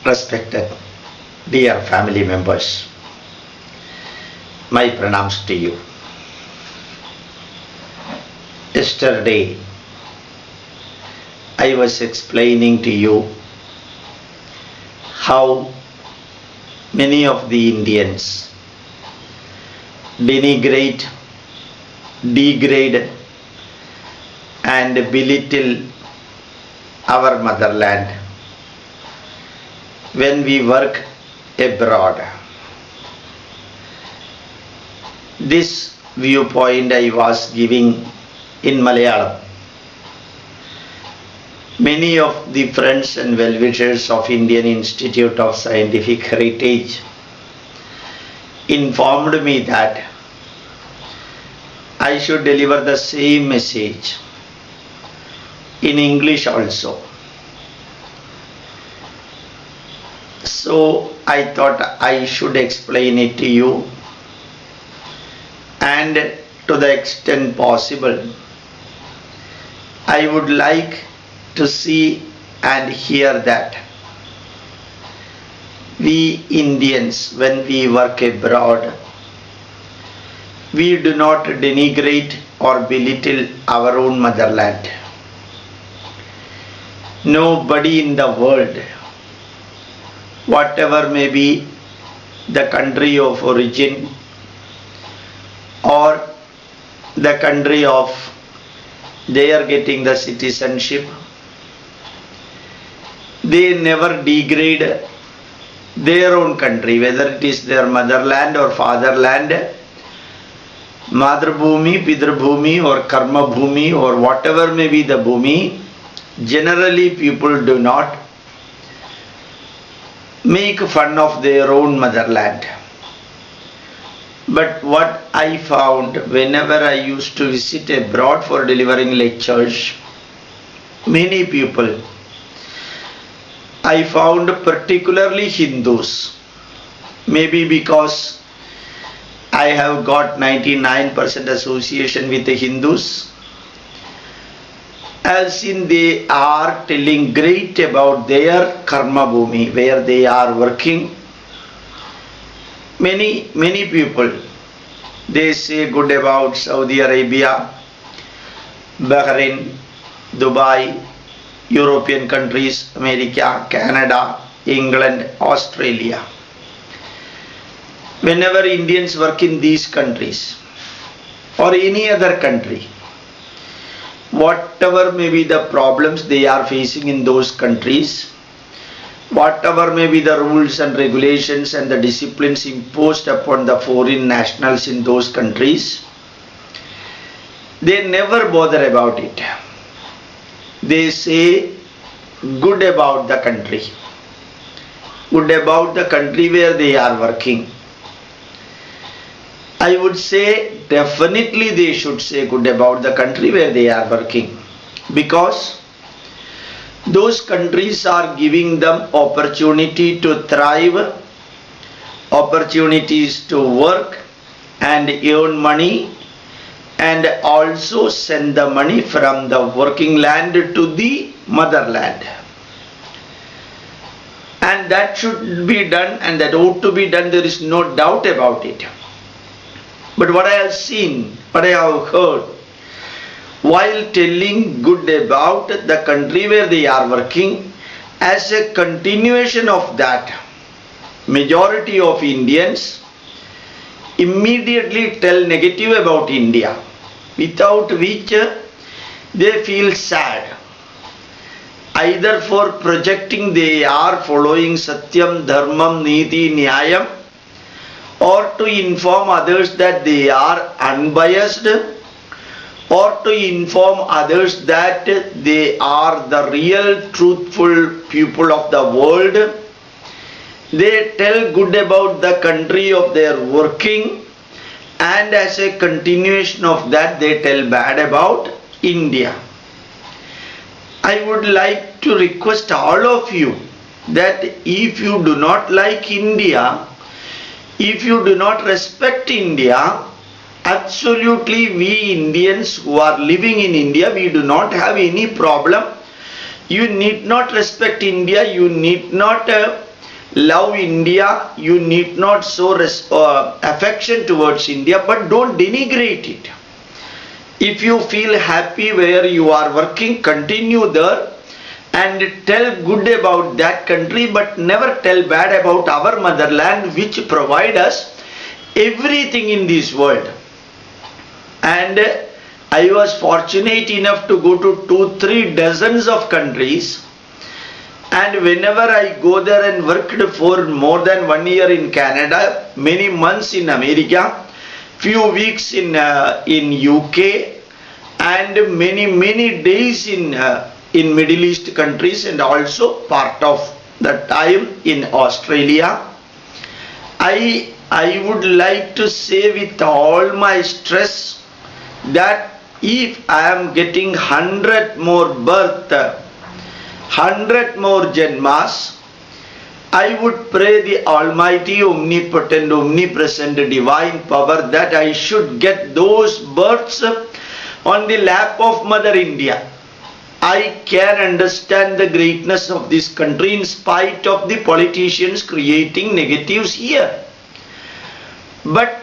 Respected dear family members, my pranams to you. Yesterday I was explaining to you how many of the Indians denigrate, degrade and belittle our motherland when we work abroad. This viewpoint I was giving in Malayalam. Many of the friends and well-wishers of Indian Institute of Scientific Heritage informed me that I should deliver the same message in English also. So I thought I should explain it to you, and to the extent possible I would like to see and hear that we Indians, when we work abroad, we do not denigrate or belittle our own motherland. Nobody in the world, whatever may be the country of origin or the country of they are getting the citizenship, they never degrade their own country, whether it is their motherland or fatherland, Madhrbhumi, Pitrabhumi or Karma Bhumi or whatever may be the Bhumi. Generally people do not make fun of their own motherland. But what I found whenever I used to visit abroad for delivering lectures, many people, I found particularly Hindus, maybe because I have got 99% association with the Hindus, as in they are telling great about their Karma Bhumi, where they are working. Many people, they say good about Saudi Arabia, Bahrain, Dubai, European countries, America, Canada, England, Australia. Whenever Indians work in these countries or any other country, whatever may be the problems they are facing in those countries, whatever may be the rules and regulations and the disciplines imposed upon the foreign nationals in those countries, they never bother about it. They say good about the country, good about the country where they are working. I would say definitely they should say good about the country where they are working, because those countries are giving them opportunity to thrive, opportunities to work and earn money, and also send the money from the working land to the motherland. And that should be done, and that ought to be done, there is no doubt about it. But what I have seen, what I have heard, while telling good about the country where they are working, as a continuation of that, majority of Indians immediately tell negative about India, without which they feel sad. Either for projecting they are following Satyam, Dharmam, Niti, Nyayam, or to inform others that they are unbiased, or to inform others that they are the real truthful people of the world. They tell good about the country of their working, and as a continuation of that they tell bad about India. I would like to request all of you that if you do not like India, if you do not respect India, absolutely we Indians who are living in India, we do not have any problem. You need not respect India, you need not love India, you need not show affection towards India, but don't denigrate it. If you feel happy where you are working, continue there and tell good about that country, but never tell bad about our motherland, which provide us everything in this world. And I was fortunate enough to go to 2-3 dozens of countries, and whenever I go there and worked for more than 1 year in Canada, many months in America, few weeks in UK, and many days in Middle East countries, and also part of the time in Australia, I would like to say with all my stress that if I am getting 100 more birth, 100 more Janmas, I would pray the Almighty, Omnipotent, Omnipresent, Divine Power that I should get those births on the lap of Mother India. I can understand the greatness of this country in spite of the politicians creating negatives here. But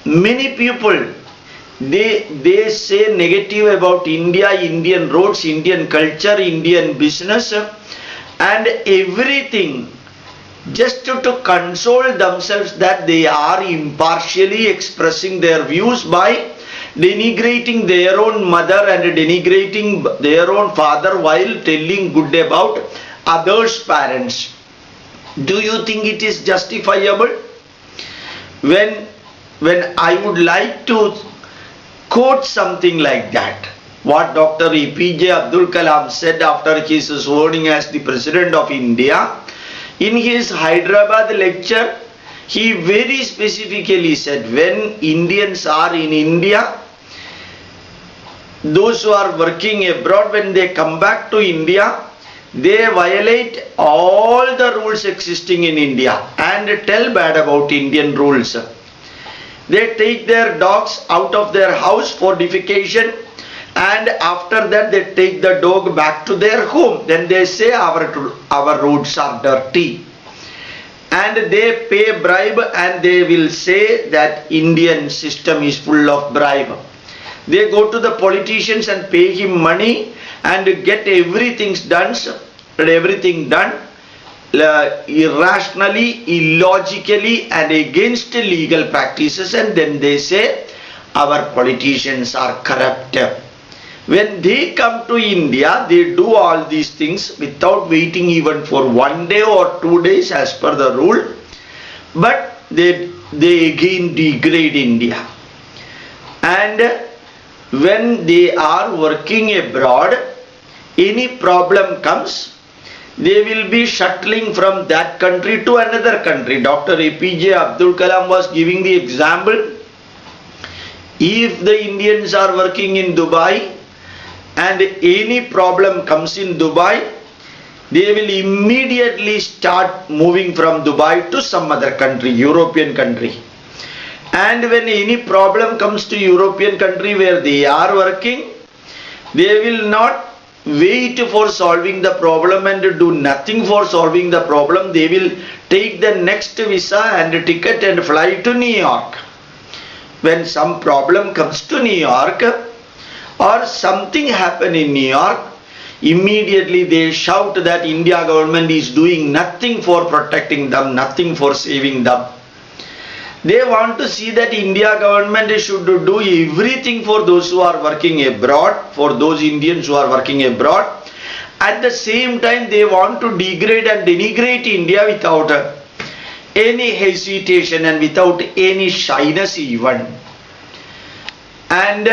many people, they say negative about India, Indian roads, Indian culture, Indian business and everything, just to console themselves that they are impartially expressing their views by denigrating their own mother and denigrating their own father while telling good about others' parents. Do you think it is justifiable? When I would like to quote something like that, what Dr. APJ Abdul Kalam said after his swearing as the President of India, in his Hyderabad lecture, he very specifically said, when Indians are in India, those who are working abroad, when they come back to India, they violate all the rules existing in India and tell bad about Indian rules. They take their dogs out of their house for defecation, and after that they take the dog back to their home. Then they say our roads are dirty. And they pay bribe, and they will say that Indian system is full of bribe. They go to the politicians and pay him money and get everything done irrationally, illogically and against legal practices, and then they say our politicians are corrupt. When they come to India, they do all these things without waiting even for 1 day or 2 days as per the rule, but they again degrade India. And when they are working abroad, any problem comes, they will be shuttling from that country to another country. Dr. APJ Abdul Kalam was giving the example, if the Indians are working in Dubai and any problem comes in Dubai, they will immediately start moving from Dubai to some other country, European country. And when any problem comes to European country where they are working, they will not wait for solving the problem and do nothing for solving the problem. They will take the next visa and ticket and fly to New York. When some problem comes to New York or something happen in New York, immediately they shout that India government is doing nothing for protecting them, nothing for saving them. They want to see that India government should do everything for those who are working abroad, for those Indians who are working abroad. At the same time, they want to degrade and denigrate India without any hesitation and without any shyness even. And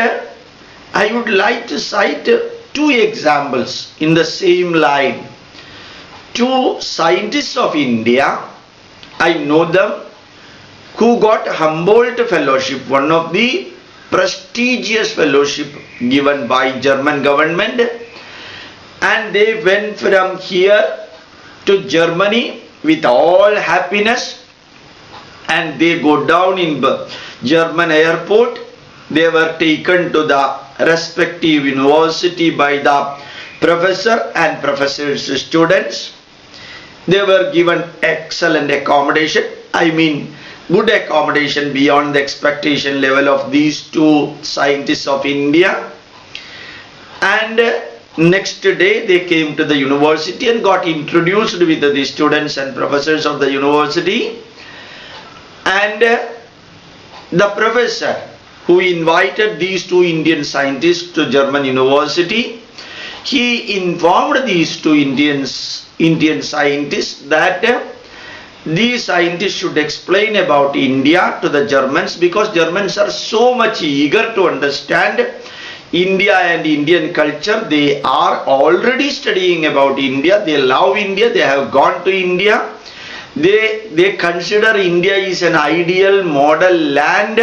I would like to cite 2 examples in the same line. 2 scientists of India, I know them, who got Humboldt Fellowship, one of the prestigious fellowship given by German government, and they went from here to Germany with all happiness, and they go down in German airport. They were taken to the respective university by the professor and professor's students. They were given excellent accommodation. I mean, good accommodation beyond the expectation level of these two scientists of India. And next day they came to the university and got introduced with the students and professors of the university. And the professor who invited these two Indian scientists to German university, he informed these two Indian scientists that these scientists should explain about India to the Germans, because Germans are so much eager to understand India and Indian culture. They are already studying about India. They love India. They have gone to India. They consider India is an ideal model land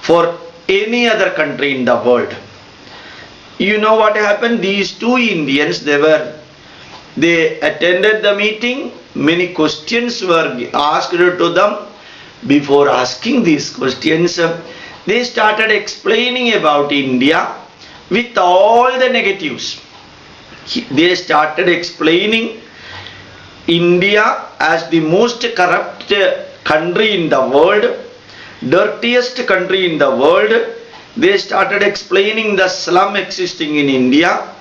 for any other country in the world. You know what happened? These two Indians, they attended the meeting. Many questions were asked to them. Before asking these questions, they started explaining about India with all the negatives. They started explaining India as the most corrupt country in the world, dirtiest country in the world. They started explaining the slum existing in India,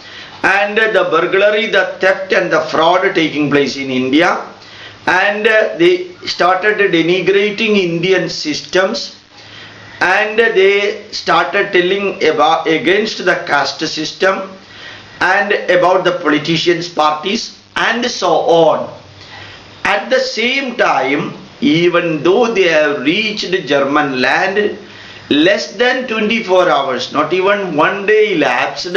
and the burglary, the theft and the fraud taking place in India. And they started denigrating Indian systems, and they started telling about against the caste system and about the politicians' parties and so on. At the same time, even though they have reached German land, less than 24 hours, not even one day elapsed,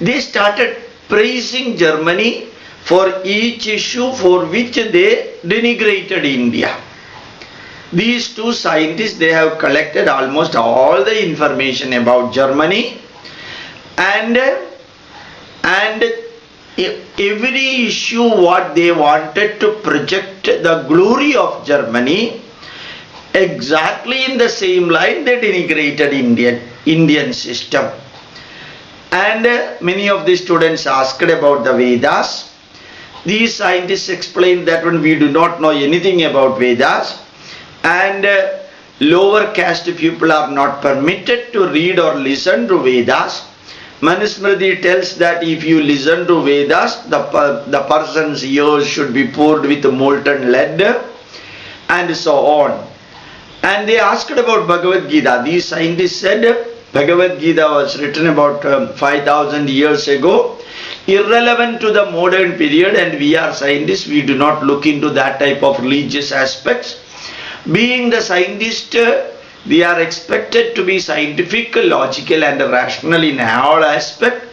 they started praising Germany for each issue for which they denigrated India. These two scientists, they have collected almost all the information about Germany, and every issue what they wanted to project the glory of Germany, exactly in the same line they denigrated Indian system. And many of the students asked about the Vedas. These scientists explained that when we do not know anything about Vedas, and lower caste people are not permitted to read or listen to Vedas. Manusmriti tells that if you listen to Vedas, the person's ears should be poured with molten lead, and so on. And they asked about Bhagavad Gita. These scientists said Bhagavad Gita was written about 5,000 years ago, irrelevant to the modern period, and we are scientists, we do not look into that type of religious aspects. Being the scientist, they are expected to be scientific, logical and rational in all aspects.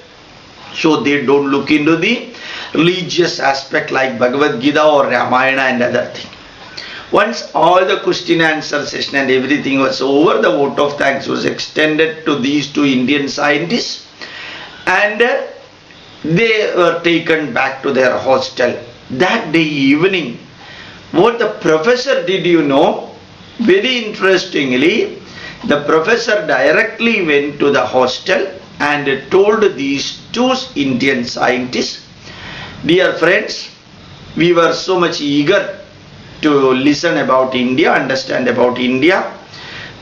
So they don't look into the religious aspect like Bhagavad Gita or Ramayana and other things. Once all the question answer session and everything was over, the vote of thanks was extended to these two Indian scientists, and they were taken back to their hostel. That day evening, what the professor did, you know, very interestingly, the professor directly went to the hostel and told these two Indian scientists, dear friends, we were so much eager to listen about India, understand about India.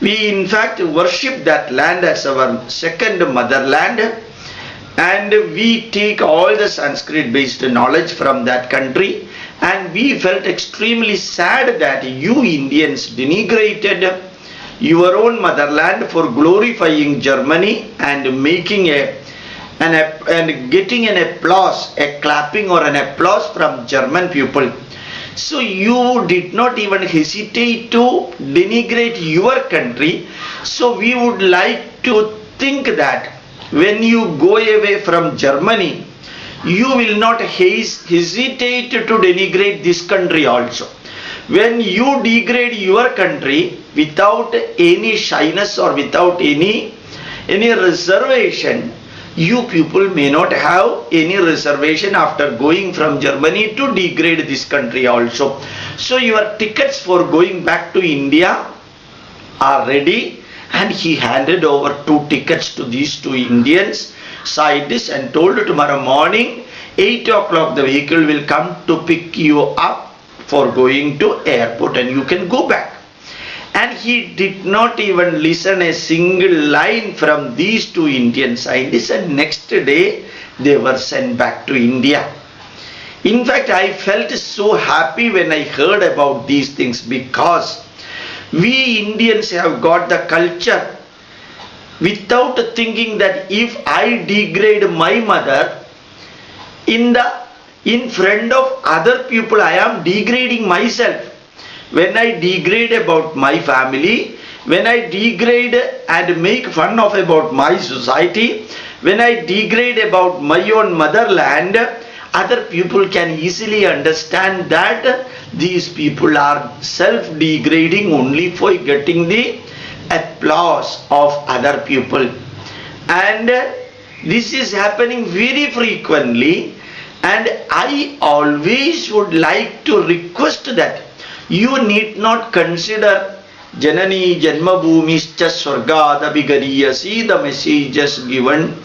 We in fact worship that land as our second motherland, and we take all the Sanskrit based knowledge from that country, and we felt extremely sad that you Indians denigrated your own motherland for glorifying Germany and making and getting an applause, a clapping or an applause from German people. So you did not even hesitate to denigrate your country. So we would like to think that when you go away from Germany, you will not hesitate to denigrate this country also. When you degrade your country without any shyness or without any reservation, you people may not have any reservation after going from Germany to degrade this country also. So your tickets for going back to India are ready, and he handed over 2 tickets to these 2 Indians scientists and told tomorrow morning 8 o'clock the vehicle will come to pick you up for going to airport and you can go back. And he did not even listen a single line from these two Indian scientists, and next day they were sent back to India. In fact, I felt so happy when I heard about these things, because we Indians have got the culture without thinking that if I degrade my mother in front of other people, I am degrading myself. When I degrade about my family, when I degrade and make fun of about my society, when I degrade about my own motherland, other people can easily understand that these people are self-degrading only for getting the applause of other people. And this is happening very frequently, and I always would like to request that you need not consider Janani Janmabhumischa Swargadabhigariyasi, the messages given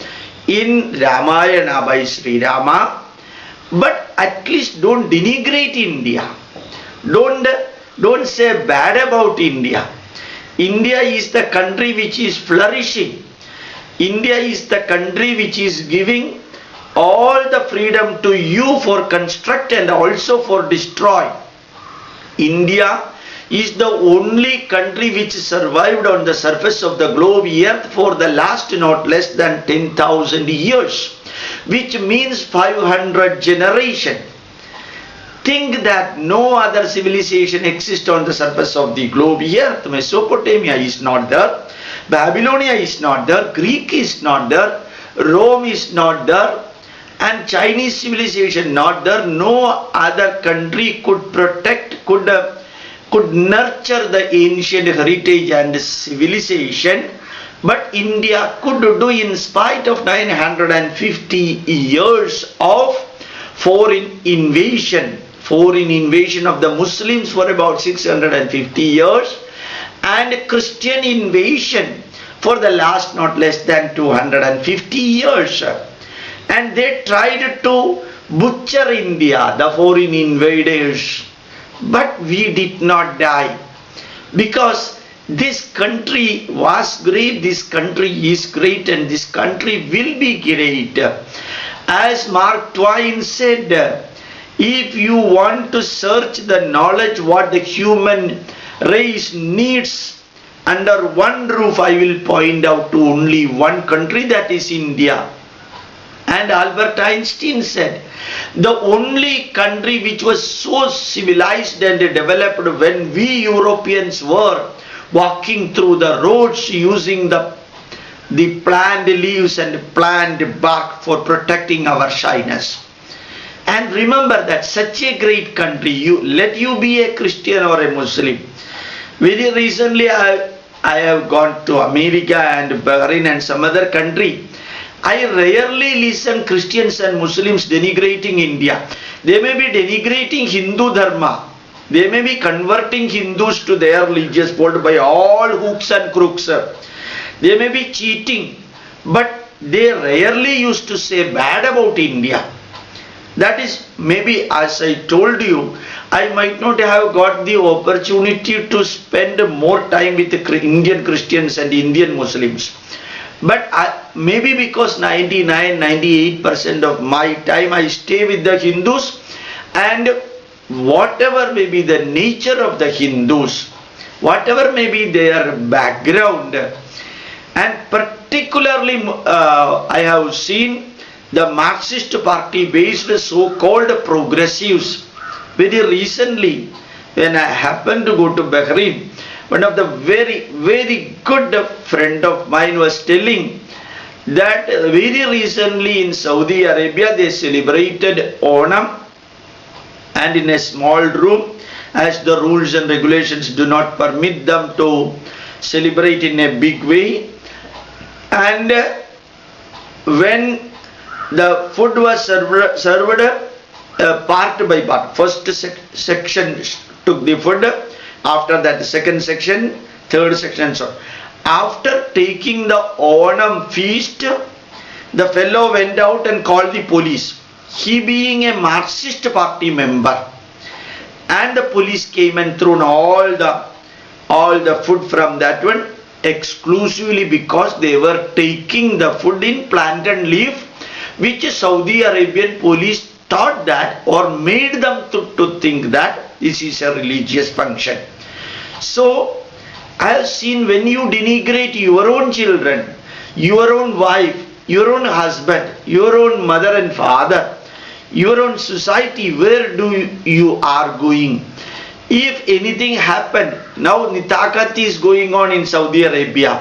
in Ramayana by Sri Rama, but at least don't denigrate India. Don't say bad about India. India is the country which is flourishing. India is the country which is giving all the freedom to you for construct and also for destroy. India is the only country which survived on the surface of the globe earth for the last not less than 10,000 years, which means 500 generations. Think that no other civilization exists on the surface of the globe earth. Mesopotamia is not there, Babylonia is not there, Greek is not there, Rome is not there, and Chinese civilization not there. No other country could protect, could nurture the ancient heritage and civilization, but India could do in spite of 950 years of foreign invasion of the Muslims for about 650 years, and Christian invasion for the last not less than 250 years. And they tried to butcher India, the foreign invaders. But we did not die, because this country was great, this country is great, and this country will be great. As Mark Twain said, if you want to search the knowledge what the human race needs, under one roof I will point out to only one country, that is India. And Albert Einstein said, the only country which was so civilized and developed when we Europeans were walking through the roads using the planned leaves and planned bark for protecting our shyness. And remember that such a great country, let you be a Christian or a Muslim. Very recently I have gone to America and Bahrain and some other country. I rarely listen Christians and Muslims denigrating India. They may be denigrating Hindu Dharma. They may be converting Hindus to their religious fold by all hooks and crooks. They may be cheating, but they rarely used to say bad about India. That is, maybe as I told you, I might not have got the opportunity to spend more time with the Indian Christians and Indian Muslims. But maybe because 99-98% of my time I stay with the Hindus, and whatever may be the nature of the Hindus, whatever may be their background, and particularly I have seen the Marxist party based so-called progressives. Very recently, when I happened to go to Bahrain, one of the very good friend of mine was telling that very recently in Saudi Arabia they celebrated Onam, and in a small room, as the rules and regulations do not permit them to celebrate in a big way. And when the food was served part by part, first section took the food, after that the second section, third section, and so on. After taking the Onam feast, the fellow went out and called the police. he being a Marxist party member, and the police came and thrown all the food from that one exclusively because they were taking the food in plantain leaf, which Saudi Arabian police thought that or made them to think that this is a religious function. So I have seen when you denigrate your own children, your own wife, your own husband, your own mother and father, your own society, where do you are going? If anything happened, now Nitakat is going on in Saudi Arabia.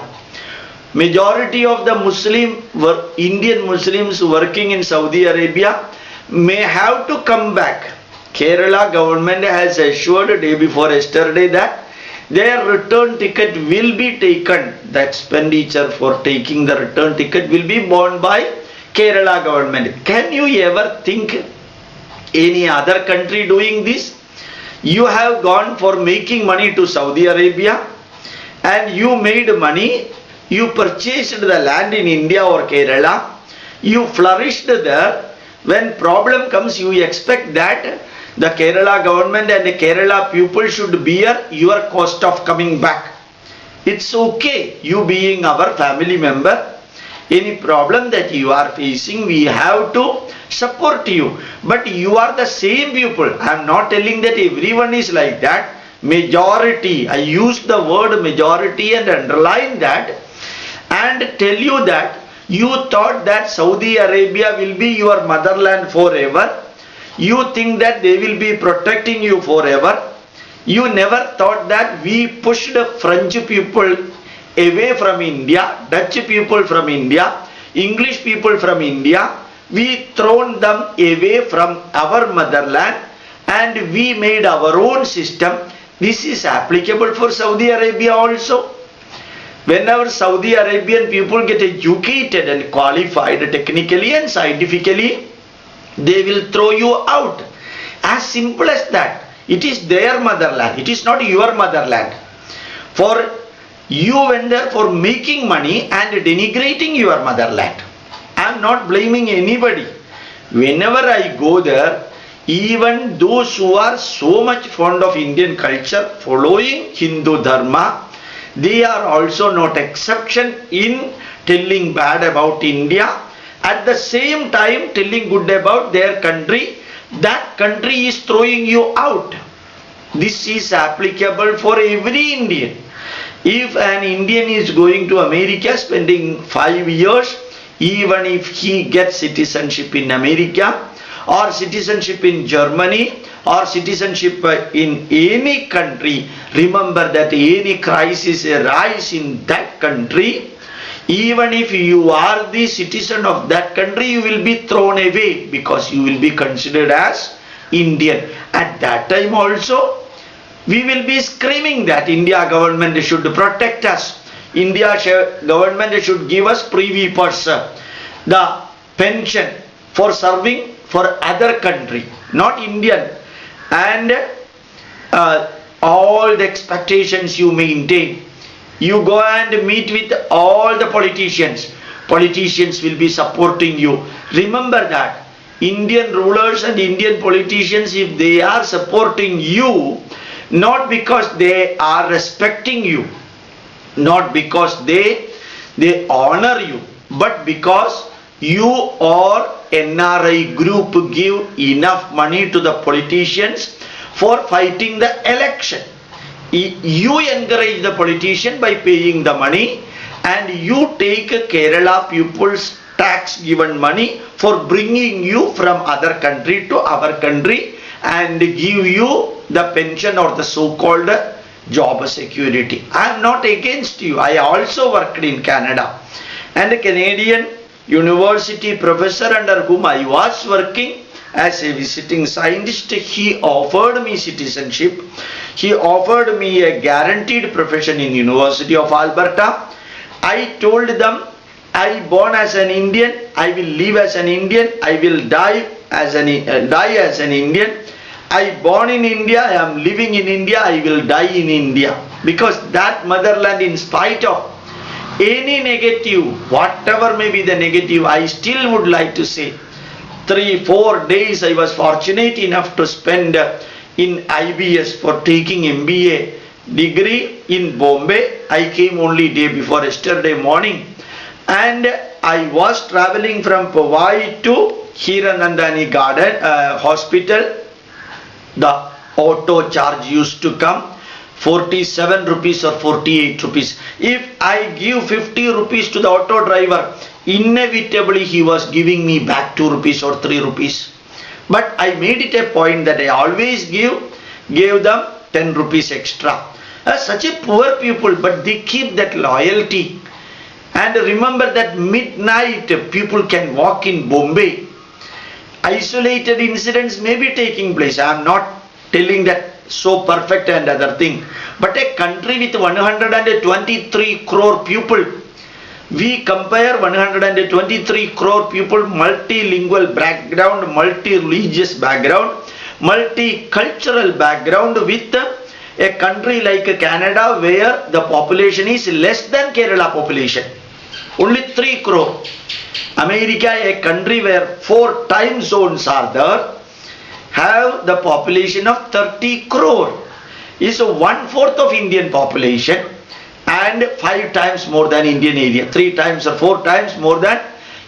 Majority of the Indian Muslims working in Saudi Arabia may have to come back. Kerala government has assured day before yesterday that their return ticket will be taken. The expenditure for taking the return ticket will be borne by Kerala government. Can you ever think any other country doing this? You have gone for making money to Saudi Arabia and you made money, you purchased the land in India or Kerala, you flourished there. When problem comes, you expect that the Kerala government and the Kerala people should bear your cost of coming back. It's okay, you being our family member, any problem that you are facing, we have to support you. But you are the same people. I am not telling that everyone is like that. Majority, I use the word majority and underline that and tell you that you thought that Saudi Arabia will be your motherland forever. You think that they will be protecting you forever. You never thought that we pushed French people away from India, Dutch people from India, English people from India. We thrown them away from our motherland and we made our own system. This is applicable for Saudi Arabia also. Whenever Saudi Arabian people get educated and qualified technically and scientifically, they will throw you out. As simple as that. It is their motherland. It is not your motherland. For you went there for making money and denigrating your motherland. I am not blaming anybody. Whenever I go there, even those who are so much fond of Indian culture, following Hindu Dharma, they are also not exception in telling bad about India. At the same time telling good about their country. That country is throwing you out. This is applicable for every Indian. If an Indian is going to America spending 5 years, even if he gets citizenship in America or citizenship in Germany or citizenship in any country, remember that any crisis arises in that country, even if you are the citizen of that country, you will be thrown away because you will be considered as Indian. At that time also, we will be screaming that India government should protect us. India government should give us privy purse, the pension for serving for other country, not Indian. And all the expectations you maintain. You go and meet with all the politicians. Politicians will be supporting you. Remember that Indian rulers and Indian politicians, if they are supporting you, not because they are respecting you, not because they honor you, but because you or NRI group give enough money to the politicians for fighting the election. You encourage the politician by paying the money, and you take Kerala people's tax given money for bringing you from other country to our country and give you the pension or the so-called job security. I am not against you. I also worked in Canada, and a Canadian university professor under whom I was working as a visiting scientist, he offered me citizenship. He offered me a guaranteed profession in University of Alberta. I told them, I born as an Indian, I will live as an Indian, I will die as an Indian. I born in India, I am living in India, I will die in India. Because that motherland, in spite of any negative, whatever may be the negative, I still would like to say, 3-4 days I was fortunate enough to spend in IBS for taking MBA degree in Bombay. I came only day before yesterday morning, and I was traveling from Powai to Hiranandani Garden Hospital. The auto charge used to come 47 rupees or 48 rupees. If I give 50 rupees to the auto driver, inevitably he was giving me back 2 rupees or 3 rupees. But I made it a point that I always gave them 10 rupees extra. Such a poor people, but they keep that loyalty. And remember that midnight people can walk in Bombay. Isolated incidents may be taking place. I am not telling that so perfect and other thing. But a country with 123 crore people, we compare 123 crore people, multilingual background, multi-religious background, multicultural background with a country like Canada where the population is less than Kerala population. Only 3 crore. America, a country where 4 time zones are there, have the population of 30 crore. Is 1/4 of Indian population and 5 times more than Indian area, 3 times or 4 times more than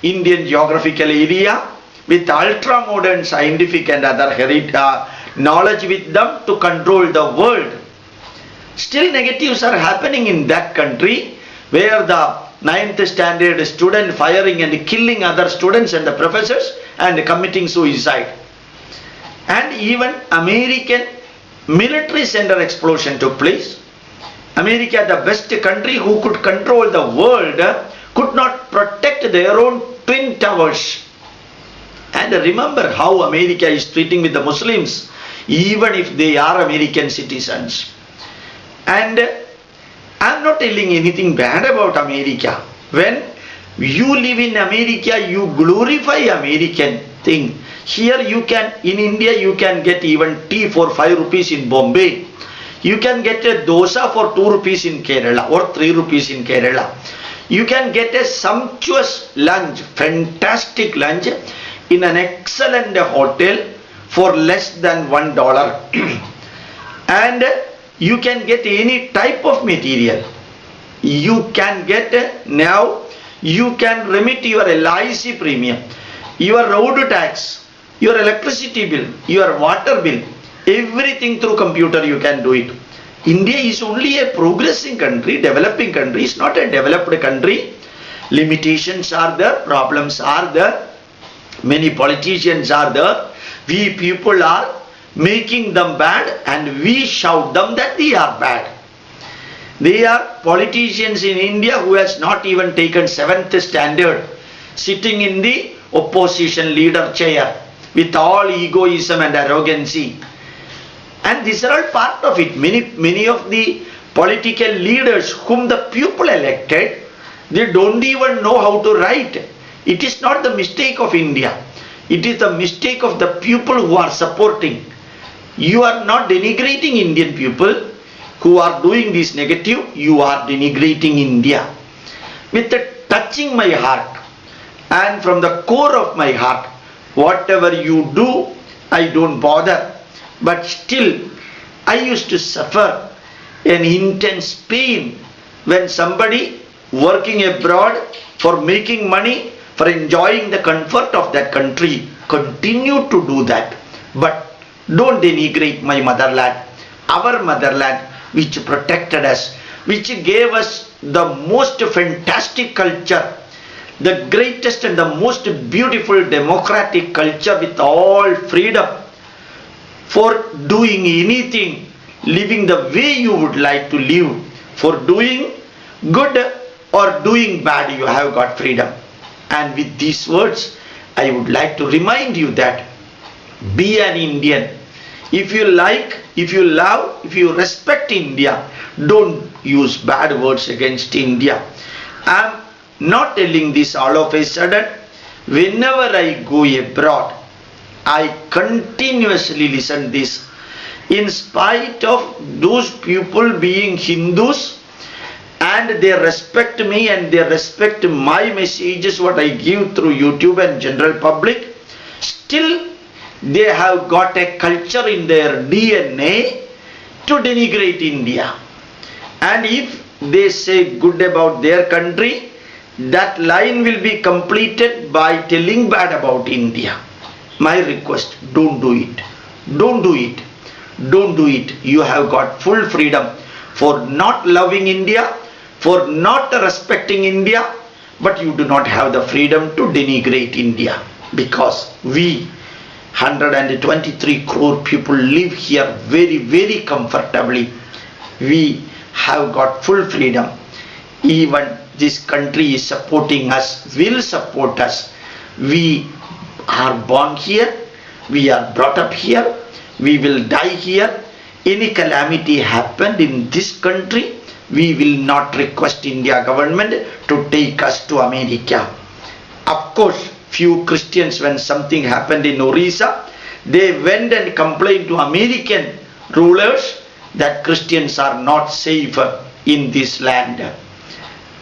Indian geographical area, with ultra modern scientific and other knowledge with them to control the world. Still negatives are happening in that country, where the 9th standard student firing and killing other students and the professors and committing suicide. And even American military center explosion took place. America, the best country who could control the world, could not protect their own twin towers. And remember how America is treating with the Muslims, even if they are American citizens. And I am not telling anything bad about America. When you live in America, you glorify American thing. Here you can, in India, you can get even tea for 5 rupees in Bombay. You can get a dosa for 2 rupees in Kerala or 3 rupees in Kerala. You can get a sumptuous lunch, fantastic lunch in an excellent hotel for less than $1. And you can get any type of material. You can get now, you can remit your LIC premium, your road tax, your electricity bill, your water bill, everything through computer you can do it. India is only a progressing country, developing country, it's not a developed country. Limitations are there, problems are there, many politicians are there. We people are making them bad and we shout them that they are bad. They are politicians in India who has not even taken 7th standard, sitting in the opposition leader chair with all egoism and arrogancy. And these are all part of it. Many of the political leaders whom the people elected, they don't even know how to write. It is not the mistake of India. It is the mistake of the people who are supporting. You are not denigrating Indian people who are doing this negative, you are denigrating India. With touching my heart and from the core of my heart, whatever you do, I don't bother. But still, I used to suffer an intense pain when somebody working abroad for making money, for enjoying the comfort of that country, continue to do that. But don't denigrate my motherland, our motherland, which protected us, which gave us the most fantastic culture, the greatest and the most beautiful democratic culture with all freedom for doing anything, living the way you would like to live. For doing good or doing bad, you have got freedom. And with these words, I would like to remind you that be an Indian. If you like, if you love, if you respect India, don't use bad words against India. I am not telling this all of a sudden. Whenever I go abroad, I continuously listen this. In spite of those people being Hindus and they respect me and they respect my messages what I give through YouTube and general public, still they have got a culture in their DNA to denigrate India. And if they say good about their country, that line will be completed by telling bad about India. My request, don't do it. Don't do it. Don't do it. You have got full freedom for not loving India, for not respecting India, but you do not have the freedom to denigrate India, because we 123 crore people live here very, very comfortably. We have got full freedom. Even this country is supporting us, will support us. We are born here, we are brought up here, we will die here. Any calamity happened in this country, we will not request India government to take us to America. Of course, few Christians, when something happened in Orissa, they went and complained to American rulers that Christians are not safe in this land.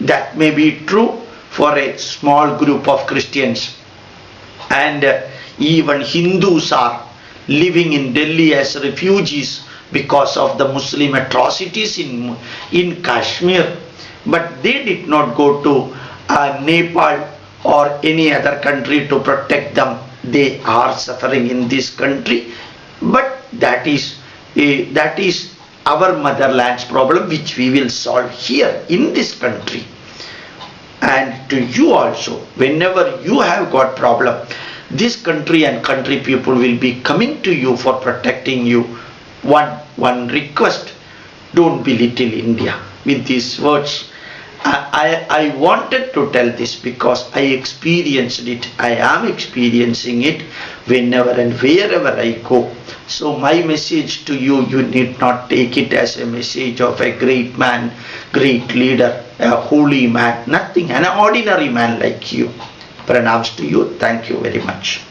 That may be true for a small group of Christians. And even Hindus are living in Delhi as refugees because of the Muslim atrocities in Kashmir. But they did not go to Nepal or any other country to protect them. They are suffering in this country. But that is our motherland's problem, which we will solve here in this country. And to you also, whenever you have got problem, this country and country people will be coming to you for protecting you. One request, don't belittle India. With these words, I wanted to tell this because I experienced it. I am experiencing it whenever and wherever I go. So my message to you, you need not take it as a message of a great man, great leader, a holy man, nothing, an ordinary man like you. Pranams to you. Thank you very much.